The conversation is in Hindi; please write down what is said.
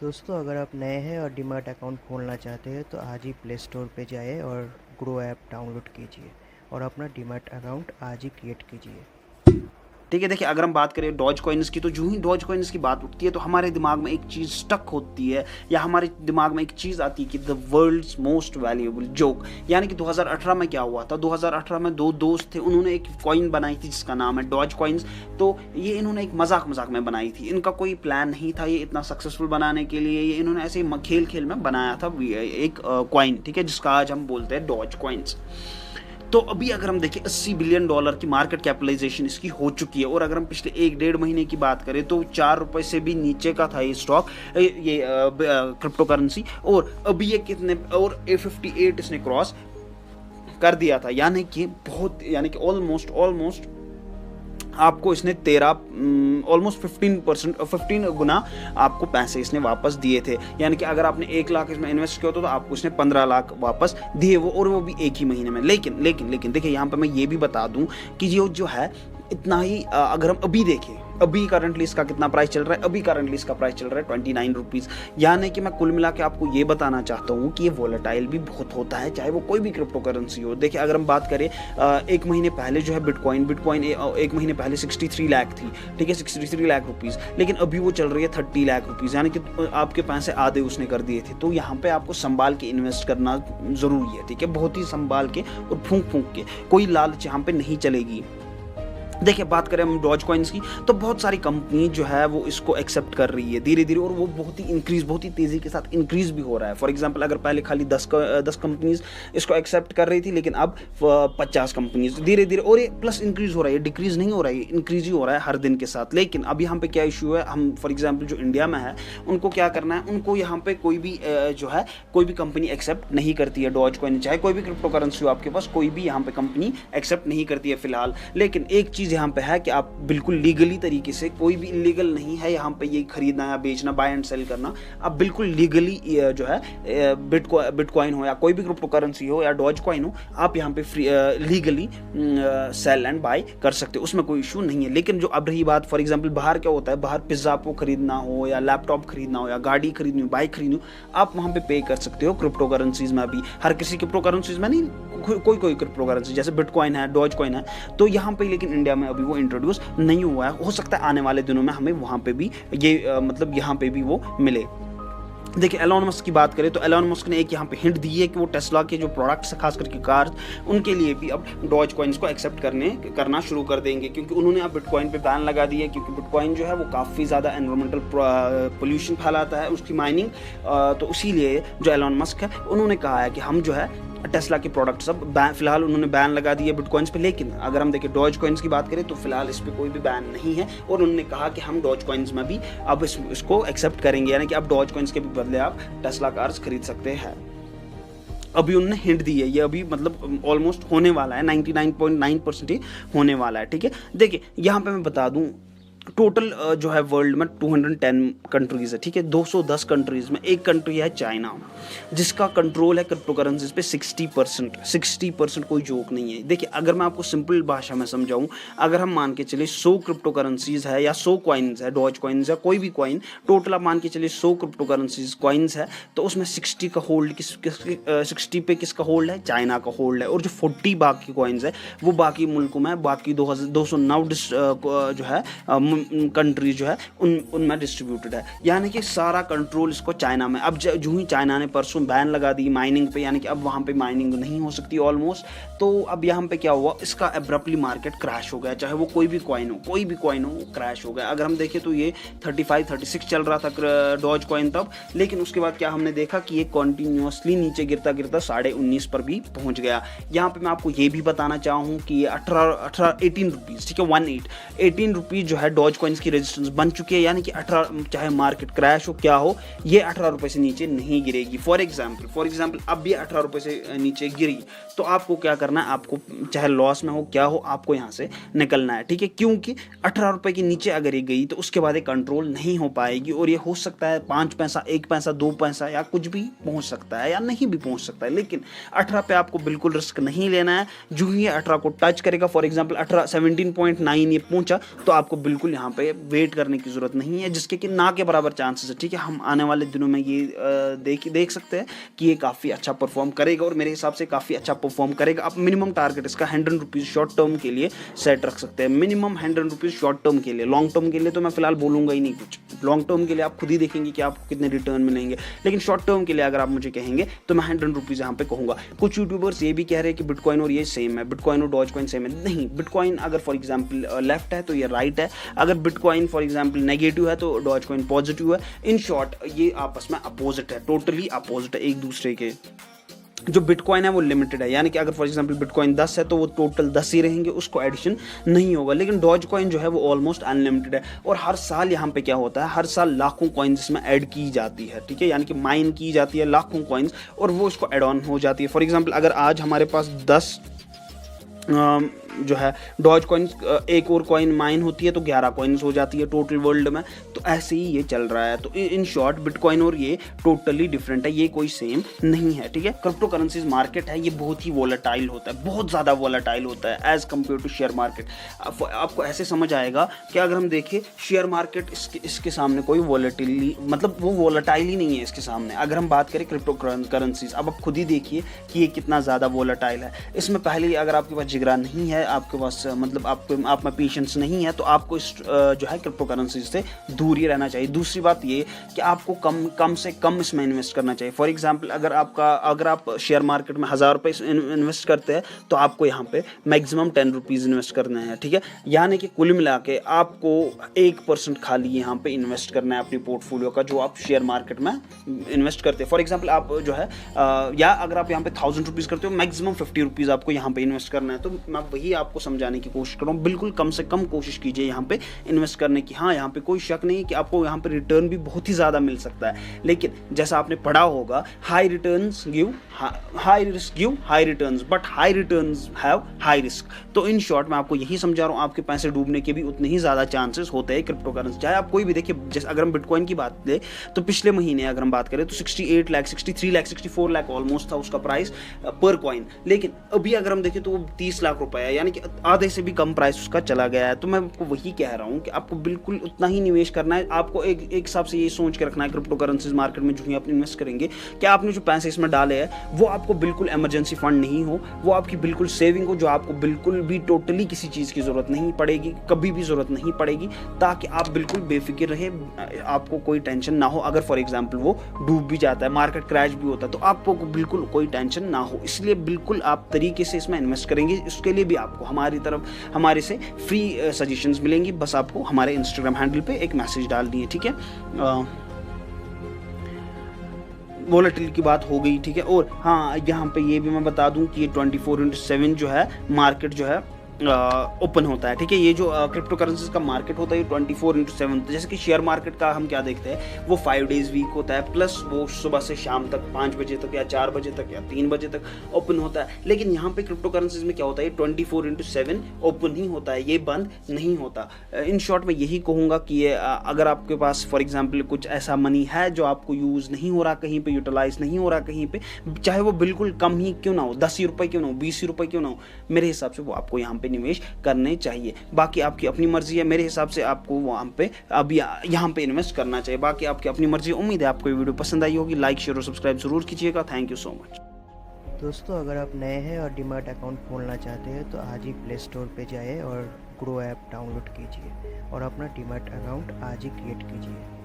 दोस्तों, अगर आप नए हैं और डीमैट अकाउंट खोलना चाहते हैं तो आज ही प्ले स्टोर पे जाइए और ग्रो ऐप डाउनलोड कीजिए और अपना डीमैट अकाउंट आज ही क्रिएट कीजिए। ठीक है। देखिए, अगर हम बात करें डॉज कॉइन्स की, तो जो ही डॉज कॉइन्स की बात उठती है तो हमारे दिमाग में एक चीज़ स्टक होती है, या हमारे दिमाग में एक चीज़ आती है कि the world's most valuable joke. यानी कि 2018 में क्या हुआ था, 2018 में दो दोस्त थे, उन्होंने एक कॉइन बनाई थी जिसका नाम है डॉज कॉइन्स। तो ये इन्होंने एक मजाक मजाक में बनाई थी, इनका कोई प्लान नहीं था ये इतना सक्सेसफुल बनाने के लिए। ये इन्होंने ऐसे खेल खेल में बनाया था एक कॉइन, ठीक है, जिसका आज हम बोलते हैं डॉज कॉइन्स। तो अभी अगर हम देखें $80 बिलियन की मार्केट कैपिटलाइजेशन इसकी हो चुकी है। और अगर हम पिछले 1-1.5 महीने की बात करें तो ₹4 से भी नीचे का था ये स्टॉक, ये क्रिप्टो करेंसी। और अभी ये कितने, और A58 इसने क्रॉस कर दिया था। यानी कि ऑलमोस्ट आपको इसने 15 गुना आपको पैसे इसने वापस दिए थे। यानी कि अगर आपने 1 लाख इसमें इन्वेस्ट किया होता तो आपको इसने 15 लाख वापस दिए, और वो भी एक ही महीने में। लेकिन देखिए, यहाँ पे मैं ये भी बता दूं कि ये जो है इतना ही, अगर हम अभी देखें, अभी करंटली इसका कितना प्राइस चल रहा है, अभी करंटली इसका प्राइस चल रहा है ₹29। यानी कि मैं कुल मिला के आपको ये बताना चाहता हूँ कि ये वोलेटाइल भी बहुत होता है, चाहे वो कोई भी क्रिप्टो करेंसी हो। देखिए, अगर हम बात करें 1 महीने पहले जो है बिटकॉइन 1 महीने पहले 63 लाख थी, ठीक है, 63 लाख रुपीज़। लेकिन अभी वो चल रही है 30 लाख रुपीज़, यानी कि आपके पैसे आधे उसने कर दिए थे। तो यहाँ पे आपको संभाल के इन्वेस्ट करना ज़रूरी है, ठीक है, बहुत ही संभाल के और फूंक के। कोई लालच यहाँ पे नहीं चलेगी। देखिए, बात करें हम डॉज कॉइन्स की, तो बहुत सारी कंपनी जो है वो इसको एक्सेप्ट कर रही है धीरे धीरे, और वो बहुत ही तेज़ी के साथ इंक्रीज़ भी हो रहा है। फॉर एग्जांपल, अगर पहले खाली 10 कंपनीज इसको एक्सेप्ट कर रही थी, लेकिन अब 50 कंपनीज धीरे धीरे, और ये प्लस इंक्रीज़ हो रहा है, डिक्रीज़ नहीं हो रहा है, इंक्रीज़ ही हो रहा है हर दिन के साथ। लेकिन अब यहाँ पे क्या इशू है, हम फॉर एग्जाम्पल जो इंडिया में है उनको क्या करना है, उनको यहाँ पे कोई भी कंपनी एक्सेप्ट नहीं करती है डॉज कॉइन, चाहे कोई भी क्रिप्टो करेंसी हो आपके पास, कोई भी यहाँ पे कंपनी एक्सेप्ट नहीं करती है फिलहाल। लेकिन एक चीज़ यहाँ पे है कि आप बिल्कुल लीगली तरीके से, कोई भी इलीगल नहीं है यहाँ पे ये खरीदना या बेचना, बाय एंड सेल करना। आप बिल्कुल लीगली जो है बिटकॉइन हो या कोई भी क्रिप्टो करेंसी हो या डॉज कॉइन हो, आप यहाँ पे लीगली सेल एंड बाय कर सकते हो, उसमें कोई इशू नहीं है। लेकिन जो अब रही बात, फॉर एग्जाम्पल बाहर क्या होता है, बाहर पिज्ज़ा आपको खरीदना हो या लैपटॉप खरीदना हो या गाड़ी खरीदनी हो, बाइक खरीदनी हो, आप वहाँ पे कर सकते हो क्रिप्टो करेंसीज में भी। हर किसी क्रिप्टो करेंसीज में नहीं, कोई क्रिप्टो करेंसी जैसे बिटकॉइन है, डॉज कॉइन है, तो यहाँ पे लेकिन इंडिया में अभी वो इंट्रोड्यूस नहीं हुआ है। हो सकता है आने वाले दिनों में हमें वहाँ पे भी ये यहाँ पे भी वो मिले। देखिए, एलोन मस्क की बात करें तो एलोन मस्क ने एक यहाँ पे हिंट दी है कि वो टेस्ला के जो प्रोडक्ट्स खास करके कार, उनके लिए भी अब डॉज कॉइन्स को एक्सेप्ट करना शुरू कर देंगे, क्योंकि उन्होंने अब बिटकॉइन पे बैन लगा दी है। क्योंकि बिटकॉइन जो है वो काफ़ी ज़्यादा एनवायरमेंटल पोल्यूशन फैलाता है उसकी माइनिंग। तो इसीलिए जो एलोन मस्क है उन्होंने कहा है कि हम जो है टेस्ला के प्रोडक्ट सब फिलहाल उन्होंने बैन लगा दिए बिटकॉइंस पे। लेकिन अगर हम देखें डॉज कॉइन्स की बात करें तो फिलहाल इस पर कोई भी बैन नहीं है, और उन्होंने कहा कि हम डॉज कॉइन्स में भी अब इसको एक्सेप्ट करेंगे, यानी कि अब डॉज कॉइन्स के बदले आप टेस्ला कार्स खरीद सकते हैं। अभी उन्होंने हिंट दी है, ये अभी ऑलमोस्ट होने वाला है, 99.9% होने वाला है, ठीक है। देखिए, यहाँ पे मैं बता दूँ, टोटल जो है वर्ल्ड में 210 कंट्रीज़ है, ठीक है, 210 कंट्रीज़ में एक कंट्री है चाइना, जिसका कंट्रोल है क्रिप्टो करेंसीज पे 60%। कोई जोक नहीं है। देखिए, अगर मैं आपको सिंपल भाषा में समझाऊं, अगर हम मान के चले 100 क्रिप्टो करेंसीज है या 100 कॉइन्स है, डॉज कॉइन्स है, कोई भी कॉइन, टोटल आप मान के चले 100 क्रिप्टो करेंसीज कॉइन्स है, तो उसमें 60 का होल्ड 60 पे किसका होल्ड है, चाइना का होल्ड है। और जो 40 बाकी कॉइन्स है वो बाकी मुल्कों में, बाकी 209 जो है कंट्रीज जो है उनमें डिस्ट्रीब्यूटेड है। यानी कि सारा कंट्रोल इसको चाइना में। अब जो ही चाइना ने परसों बैन लगा दी माइनिंग पे, यानी कि अब वहाँ पे माइनिंग नहीं हो सकती ऑलमोस्ट। तो अब यहाँ पे क्या हुआ, इसका एब्रप्टली मार्केट क्रैश हो गया, चाहे वो कोई भी कॉइन हो वो क्रैश हो गया। अगर हम देखें तो ये 35-36 चल रहा था डॉज कॉइन तब, लेकिन उसके बाद क्या हमने देखा कि ये कॉन्टिन्यूसली नीचे गिरता 19 पर भी पहुँच गया। यहाँ पे मैं आपको ये भी बताना चाहूँ कि ये 18 रुपीज़, ठीक है, 18 रुपीज़ जो है डॉज कॉइन्स की रेजिस्टेंस बन चुकी है। यानी कि 18, चाहे मार्केट क्रैश हो क्या हो, ये 18 रुपये से नीचे नहीं गिरेगी। फॉर एग्जाम्पल अब ये 18 रुपये से नीचे गिरी तो आपको क्या करना है, आपको चाहे लॉस में हो क्या हो, आपको यहाँ से निकलना है, ठीक है। क्योंकि 18 रुपये के नीचे अगर ये गई तो उसके बाद ये कंट्रोल नहीं हो पाएगी, और ये हो सकता है 5 पैसा, 1 पैसा, 2 पैसा या कुछ भी पहुँच सकता है या नहीं भी पहुँच सकता है। लेकिन 18 पे आपको बिल्कुल रिस्क नहीं लेना है। जो ही 18 को टच करेगा, फॉर एग्जाम्पल 17.9 ये पहुँचा, तो आपको बिल्कुल बिल्कुल यहाँ पे वेट करने की ज़रूरत नहीं है, जिसके कि ना के बराबर चांसेस है, ठीक है। हम आने वाले दिनों में ये देख सकते हैं कि ये काफ़ी अच्छा परफॉर्म करेगा और मेरे हिसाब से काफ़ी अच्छा परफॉर्म करेगा। आप मिनिमम टारगेट इसका 100 रुपीज़ शॉर्ट टर्म के लिए सेट रख सकते हैं, मिनिमम 100 रुपीज़ शॉर्ट टर्म के लिए। लॉन्ग टर्म के लिए तो मैं फिलहाल बोलूँगा ही नहीं कुछ, लॉन्ग टर्म के लिए आप खुद ही देखेंगे कि आपको कितने रिटर्न मिलेंगे, लेकिन शॉर्ट टर्म के लिए अगर आप मुझे कहेंगे तो मैं 100 रुपीज़ यहाँ पे कहूँगा। कुछ यूट्यूबर्स ये भी कह रहे हैं कि बिटकॉइन और ये सेम है, बिटकॉइन और डॉज कॉइन सेम है। नहीं, बिटकॉइन अगर फॉर एग्जाम्पल लेफ्ट है तो ये राइट है, अगर बिटकॉइन फॉर एग्जाम्पल नेगेटिव है तो डॉज कॉइन पॉजिटिव है। इन शॉर्ट ये आपस में अपोजिट है, टोटली अपोजिट है एक दूसरे के। जो बिटकॉइन है वो लिमिटेड है, यानी कि अगर फॉर एग्जांपल बिटकॉइन 10 है तो वो टोटल 10 ही रहेंगे, उसको एडिशन नहीं होगा। लेकिन डॉज कॉइन जो है वो ऑलमोस्ट अनलिमिटेड है और हर साल यहाँ पे क्या होता है, हर साल लाखों कॉइन्स इसमें ऐड की जाती है, ठीक है, यानी कि माइन की जाती है लाखों कॉइन्स और वो इसको एड ऑन हो जाती है। फॉर एग्जाम्पल अगर आज हमारे पास 10 जो है डॉज कॉइन्स, एक और कॉइन माइन होती है तो 11 कॉइन्स हो जाती है टोटल वर्ल्ड में। तो ऐसे ही ये चल रहा है। तो इन शॉर्ट बिटकॉइन और ये टोटली डिफरेंट है, ये कोई सेम नहीं है, ठीक है। क्रिप्टो करेंसीज मार्केट है ये बहुत ही वोलेटाइल होता है, बहुत ज़्यादा वोलेटाइल होता है as compare to share market. आपको ऐसे समझ आएगा कि अगर हम देखें शेयर मार्केट इसके सामने कोई वोलेटिली, मतलब वो वोलेटाइल ही नहीं है इसके सामने। अगर हम बात करें क्रिप्टो करेंसीज, अब आप खुद ही देखिए कि ये कितना ज़्यादा वोलेटाइल है। इसमें पहले अगर आपके पास जिगरा नहीं है, आपके पास मतलब आप में पेशेंस नहीं है, तो आपको इस जो है क्रिप्टो करेंसी से दूर ही रहना चाहिए। दूसरी बात ये कि आपको कम से कम इसमें इन्वेस्ट करना चाहिए। फॉर एग्जांपल अगर आप शेयर मार्केट में 1000 रुपये इन्वेस्ट करते हैं तो आपको यहाँ पे मैक्सिमम 10 रुपीज़ इन्वेस्ट करना है, ठीक है। यानी कि कुल मिला के आपको 1% खाली यहाँ पे इन्वेस्ट करना है अपनी पोर्टफोलियो का, जो आप शेयर मार्केट में इन्वेस्ट करते हैं। फॉर एग्जाम्पल आप जो है या अगर आप यहाँ पे 1000 रुपीज़ करते हो, मैक्सिमम 50 रुपीज़ आपको यहाँ पे इन्वेस्ट करना है। तो मैं वही आपको समझाने की कोशिश कर रहा हूँ, बिल्कुल कम से कम कोशिश कीजिए यहाँ पे इन्वेस्ट करने की। हाँ, यहाँ पे कोई शक नहीं कि आपको यहाँ पे रिटर्न भी बहुत ही ज़्यादा मिल सकता है, लेकिन जैसा आपने पढ़ा होगा, high returns give high risk give high returns, but high returns have high risk. तो इन शॉर्ट मैं आपको यही समझा रहा हूँ, आपके पैसे डूबने के भी उतने ही ज़्यादा चांसेस होते हैं क्रिप्टो करेंसी। चाहे आप कोई भी देखिए, जैसे अगर हम बिटकॉइन की बात करें तो पिछले महीने अगर हम बात करें तो 68 लाख 63 लाख 64 लाख ऑलमोस्ट था उसका प्राइस पर कॉइन, लेकिन अभी अगर हम देखें तो वो 30 लाख रुपए है, यानी कि आधे से भी कम प्राइस उसका चला गया है। तो मैं आपको वही कह रहा हूँ कि आपको बिल्कुल उतना ही निवेश करना है। आपको एक हिसाब से ये सोच के रखना है क्रिप्टो करेंसीज मार्केट में जो ही आप इन्वेस्ट करेंगे कि आपने जो पैसे इसमें डाले हैं वो आपको बिल्कुल इमरजेंसी फंड नहीं हो, वो आपकी बिल्कुल सेविंग हो, जो आपको बिल्कुल भी टोटली किसी चीज़ की ज़रूरत नहीं पड़ेगी, कभी भी ज़रूरत नहीं पड़ेगी, ताकि आप बिल्कुल बेफिक्र रहे, आपको कोई टेंशन ना हो। अगर फॉर एग्जाम्पल वो डूब भी जाता है, मार्केट क्रैश भी होता है, तो आपको बिल्कुल कोई टेंशन ना हो। इसलिए बिल्कुल आप तरीके से इसमें इन्वेस्ट करेंगे, उसके लिए भी आपको हमारे से फ्री सजेशंस मिलेंगी। बस आपको हमारे इंस्टाग्राम हैंडल पे एक मैसेज डालनी है, ठीक है। वोलेटिलिटी की बात हो गई, ठीक है। और हाँ, यहाँ पे ये भी मैं बता दूं कि ये 24/7 जो है मार्केट जो है ओपन होता है, ठीक है। ये जो क्रिप्टो करेंसीज का मार्केट होता है ये 24/7, जैसे कि शेयर मार्केट का हम क्या देखते हैं, वो 5 डेज वीक होता है, प्लस वो सुबह से शाम तक 5 बजे तक या 4 बजे तक या 3 बजे तक ओपन होता है। लेकिन यहाँ पे क्रिप्टो करेंसीज में क्या होता है, 24/7 ओपन ही होता है, ये बंद नहीं होता। इन शॉर्ट मैं यही कहूँगा कि ये अगर आपके पास फॉर एग्जाम्पल कुछ ऐसा मनी है जो आपको यूज़ नहीं हो रहा, कहीं पर यूटिलाइज नहीं हो रहा कहीं पर, चाहे वो बिल्कुल कम ही क्यों ना हो, 10 रुपये क्यों ना हो, 20 रुपये क्यों ना हो, मेरे हिसाब से वो आपको यहाँ पे निवेश करने चाहिए। बाकी आपकी अपनी मर्जी है, मेरे हिसाब से आपको वहाँ पे अब यहाँ पे इन्वेस्ट करना चाहिए। बाकी आपकी अपनी मर्जी। उम्मीद है आपको ये वीडियो पसंद आई होगी। लाइक शेयर और सब्सक्राइब जरूर कीजिएगा। Thank you so much. दोस्तों, अगर आप नए हैं और डीमैट अकाउंट खोलना चाहते हैं तो आज ही प्ले स्टोर पे जाइए और ग्रो ऐप डाउनलोड कीजिए और अपना डीमैट अकाउंट आज ही क्रिएट कीजिए।